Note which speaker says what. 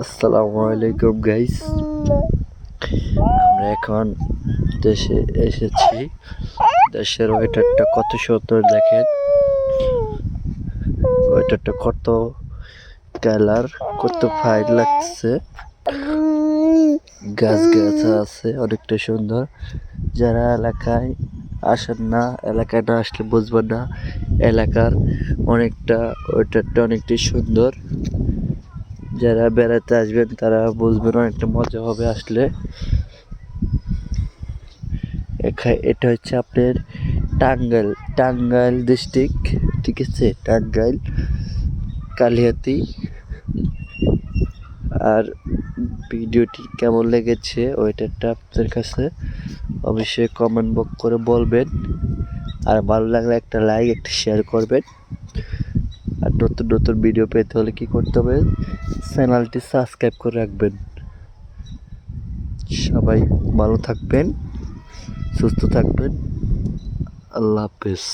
Speaker 1: আসসালামু আলাইকুম গাইস, আমরা এখন দেশে এসেছি। দেশের ওয়েদারটা কত সুন্দর দেখেন, ওয়েদারটা কত কালার, কত ফাইন লাগছে। গাছ গাছা আছে অনেকটা সুন্দর। যারা এলাকায় আসেন না, এলাকায় না আসলে বুঝবেন না এলাকার অনেকটা ওয়েদারটা অনেকটাই সুন্দর। যারা বেড়াতে আসবেন তারা বুঝবেন, অনেকটা মজা হবে আসলে। এটা হচ্ছে আপনার টাঙ্গাইল ডিস্ট্রিক্ট, ঠিক আছে, টাঙ্গাইল কালিহাতি। আর ভিডিওটি কেমন লেগেছে ওইটা আপনাদের কাছে অবশ্যই কমেন্ট বক্স করে বলবেন। আর ভালো লাগলে একটা লাইক, একটা শেয়ার করবেন। আর নতুন নতুন ভিডিও পেতে হলে কি করতে হবে, চ্যানেলটি সাবস্ক্রাইব করে রাখবেন। সবাই ভালো থাকবেন, সুস্থ থাকবেন। আল্লাহ হাফেজ।